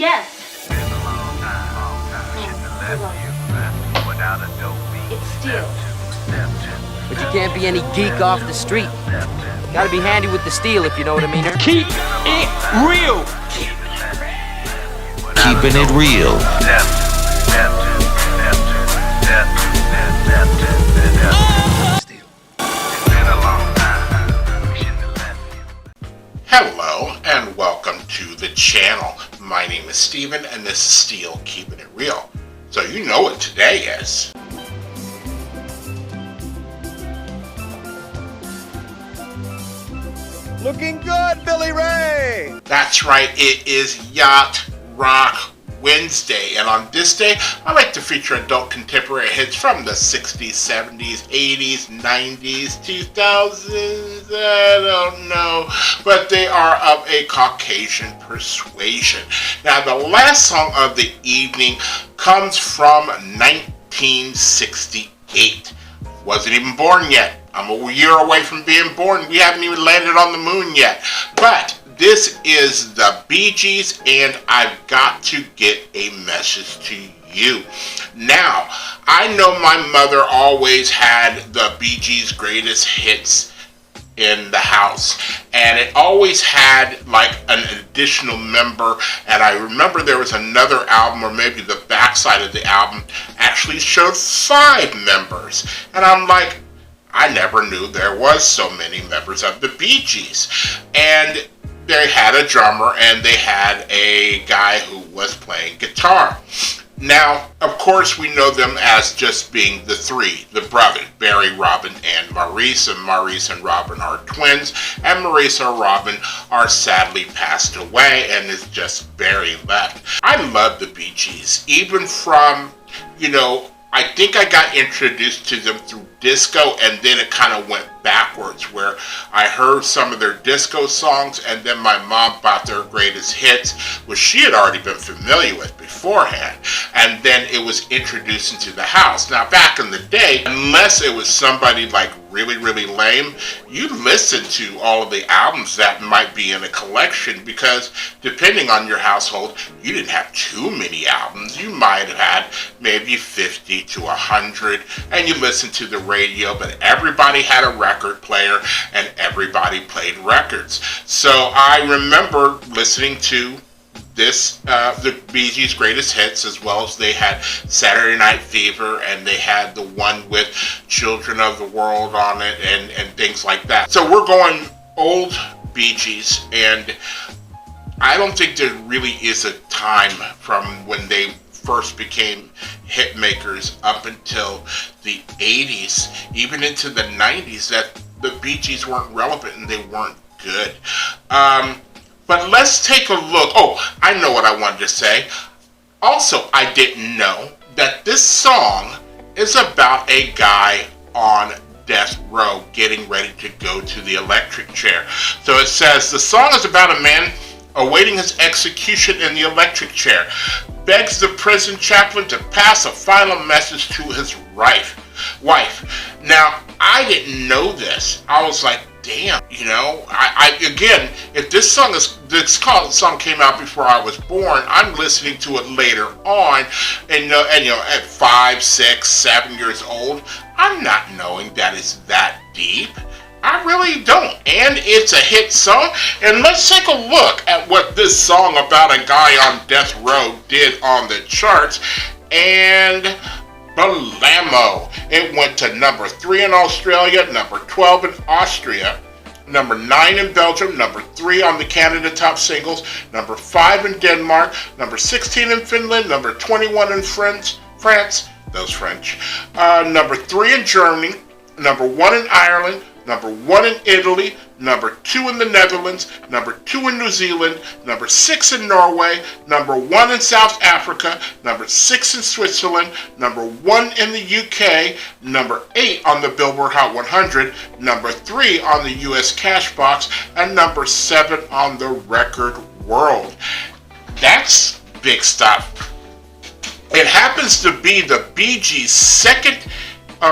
Yes. It's steel. But you can't be any geek off the street. Gotta be handy with the steel, if you know what I mean. Keep it real. Keeping it real. Hello and welcome to the channel. My name is Steven and this is Steel Keeping It Real. So you know what today is. Looking good, Billy Ray. That's right, it is Yacht Rock Wednesday, and on this day I like to feature adult contemporary hits from the 60s, 70s, 80s, 90s, 2000s, I don't know, but they are of a Caucasian persuasion. Now the last song of the evening comes from 1968. Wasn't even born yet. I'm a year away from being born. We haven't even landed on the moon yet. But this is the Bee Gees, and I've got to get a message to you. Now, I know my mother always had the Bee Gees' greatest hits in the house, and it always had like an additional member, and I remember there was another album, or maybe the backside of the album actually showed 5 members, and I'm like, I never knew there was so many members of the Bee Gees. And they had a drummer and they had a guy who was playing guitar. Now, of course, we know them as just being the 3, the brothers, Barry, Robin, and Maurice. And Maurice and Robin are twins, and Maurice and Robin are sadly passed away, and it's just Barry left. I love the Bee Gees, even from, I think I got introduced to them through disco, and then it kind of went backwards, where I heard some of their disco songs, and then my mom bought their greatest hits, which she had already been familiar with beforehand, and then it was introduced into the house. Now, back in the day, unless it was somebody like really, really lame, you listen to all of the albums that might be in a collection, because depending on your household, you didn't have too many albums. You might have had maybe 50 to 100, and you listened to the radio, but everybody had a record player and everybody played records. So I remember listening to this, the Bee Gees' greatest hits, as well as they had Saturday Night Fever, and they had the one with Children of the World on it, and things like that. So we're going old Bee Gees, and I don't think there really is a time from when they first became hit makers up until the 80s, even into the 90s, that the Bee Gees weren't relevant and they weren't good. But let's take a look. Oh, I know what I wanted to say. Also, I didn't know that this song is about a guy on death row getting ready to go to the electric chair. So it says, the song is about a man awaiting his execution in the electric chair, begs the prison chaplain to pass a final message to his wife. Now, I didn't know this. I was like, damn, I again, if this song came out before I was born, I'm listening to it later on, and at 5, 6, 7 years old, I'm not knowing that it's that deep. I really don't. And it's a hit song. And let's take a look at what this song about a guy on death row did on the charts. And blammo. It went to number 3 in Australia, number 12 in Austria, number 9 in Belgium, number 3 on the Canada Top Singles, number 5 in Denmark, number 16 in Finland, number 21 in France, those French, number 3 in Germany, number 1 in Ireland, number 1 in Italy, number 2 in the Netherlands, number 2 in New Zealand, number 6 in Norway, number 1 in South Africa, number 6 in Switzerland, number 1 in the UK, number 8 on the Billboard Hot 100, number 3 on the US Cashbox, and number 7 on the Record World. That's big stuff. It happens to be the Bee Gees'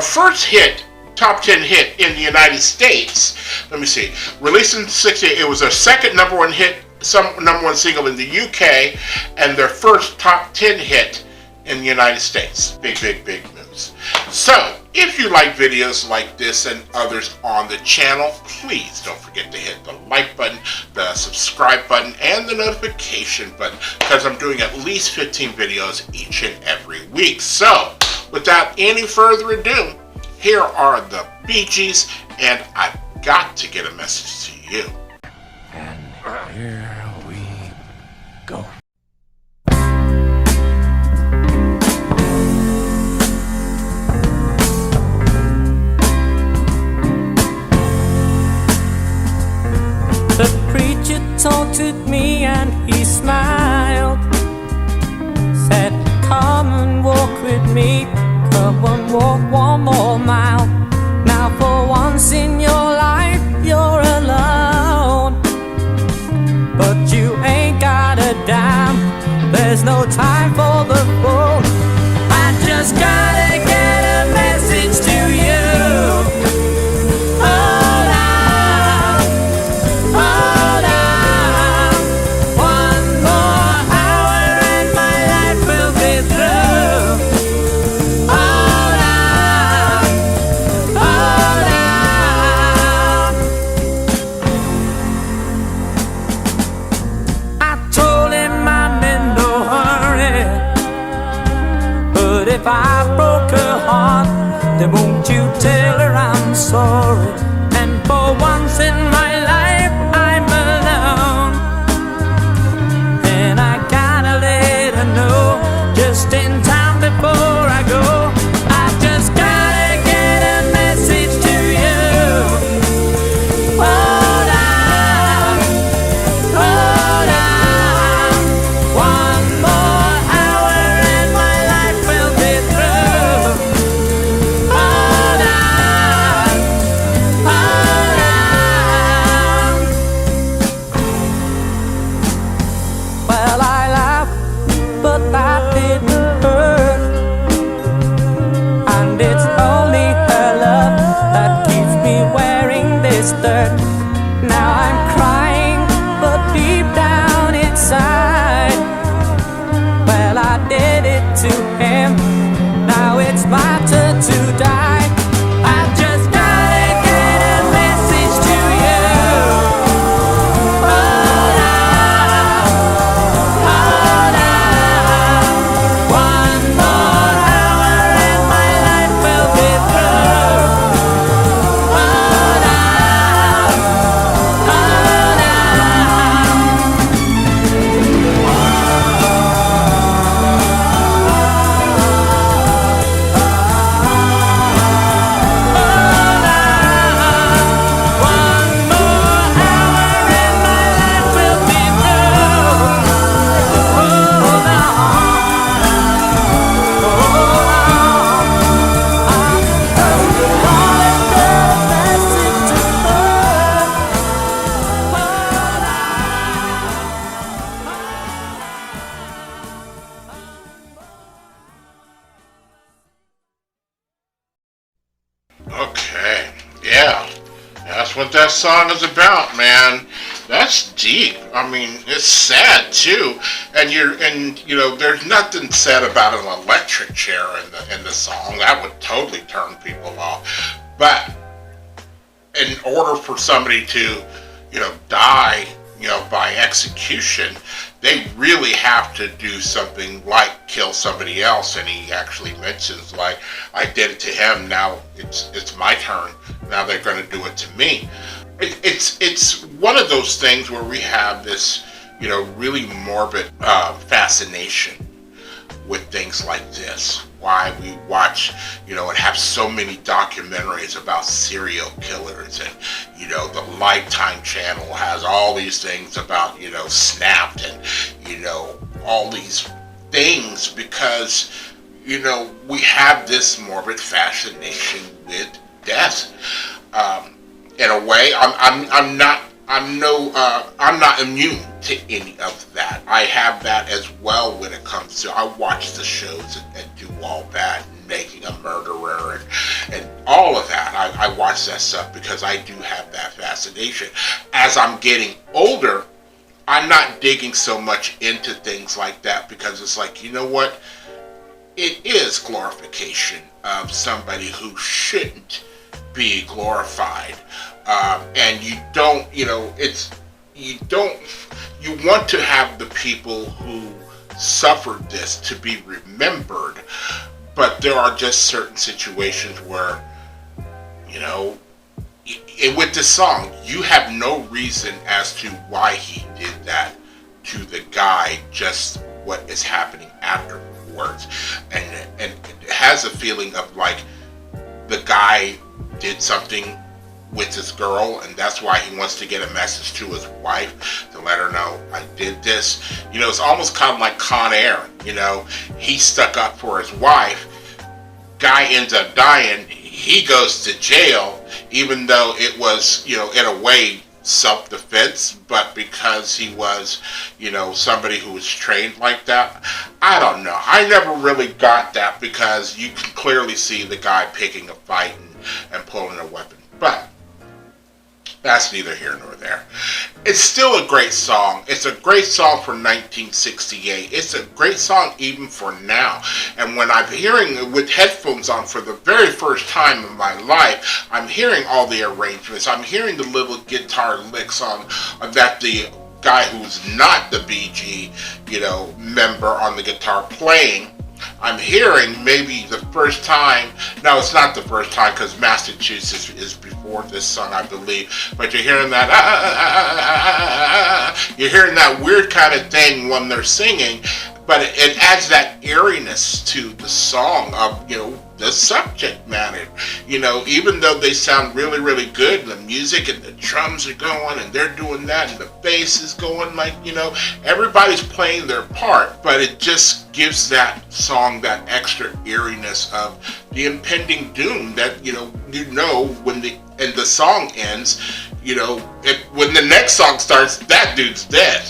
first hit, top 10 hit in the United States. Let me see. Released in '68, it was their second number 1 hit number one single in the UK, and their first top 10 hit in the United States. Big, big, big news. So, if you like videos like this and others on the channel, please don't forget to hit the like button, the subscribe button, and the notification button, because I'm doing at least 15 videos each and every week. So, without any further ado, here are the Bee Gees, and I've got to get a message to you. And here we go. The preacher taunted me and he smiled, said, come and walk with me, come and walk one more mile. Now for once in your life you're alone, but you ain't got a dime, there's no time for the phone. I just gotta get a message to you. If I broke her heart, then won't you tell her I'm sorry? And for once in my life I'm alone, and I gotta let her know just in time before I go. I just gotta get a message to you. Hold on, hold on. One more hour and my life will be through. Hold on, hold on. Well, I laughed, but that didn't hurt. And it's only her love that keeps me wearing this dirt. Now I'm crying, but deep down inside, well, I did it to him, now it's my turn to die. I just gotta get a message to you. Hold on, hold on. One more hour and my life will be through. Hold on, hold One more hour and my life will be through. Hold Okay, yeah, that's what that song is about, man. That's deep. I mean, it's sad too, and you know, there's nothing said about an electric chair in the song. That would totally turn people off. But in order for somebody to, you know, die, you know, by execution, they really have to do something like kill somebody else. And he actually mentions, like, I did it to him, now it's my turn, now they're going to do it to me. It's one of those things where we have this, you know, really morbid fascination with things like this. Why we watch, you know, and have so many documentaries about serial killers, and, you know, the Lifetime channel has all these things about, you know, Snapped, and, you know, all these things, because, you know, we have this morbid fascination with death. In a way, I'm not immune to any of that. I have that as well when it comes to, I watch the shows and do all that, Making a Murderer and all of that. I watch that stuff because I do have that fascination. As I'm getting older, I'm not digging so much into things like that because it's like, you know what? It is glorification of somebody who shouldn't be glorified. And you don't, you want to have the people who suffered this to be remembered, but there are just certain situations where, with this song, you have no reason as to why he did that to the guy, just what is happening afterwards. And it has a feeling of like the guy did something with his girl, and that's why he wants to get a message to his wife to let her know, I did this. It's almost kind of like Con Air. He stuck up for his wife. Guy ends up dying. He goes to jail, even though it was, in a way, self-defense, but because he was, somebody who was trained like that. I don't know. I never really got that because you can clearly see the guy picking a fight and pulling a weapon. But that's neither here nor there. It's still a great song. It's a great song for 1968. It's a great song even for now. And when I'm hearing it with headphones on for the very first time in my life, I'm hearing all the arrangements. I'm hearing the little guitar licks on that the guy who's not the BG, member on the guitar playing. I'm hearing maybe the first time, no, it's not the first time because Massachusetts is before this song, I believe, but you're hearing that, you're hearing that weird kind of thing when they're singing, but it adds that eeriness to the song of, the subject matter. Even though they sound really, really good, and the music and the drums are going, and they're doing that, and the bass is going, like, everybody's playing their part, but it just gives that song that extra eeriness of the impending doom that, when the song ends, when the next song starts, that dude's dead.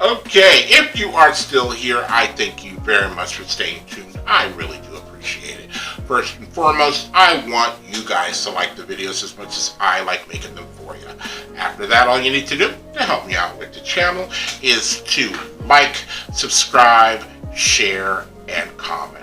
Okay, if you are still here, I thank you very much for staying tuned. I really do appreciate it. First and foremost, I want you guys to like the videos as much as I like making them for you. After that, all you need to do to help me out with the channel is to like, subscribe, share, and comment.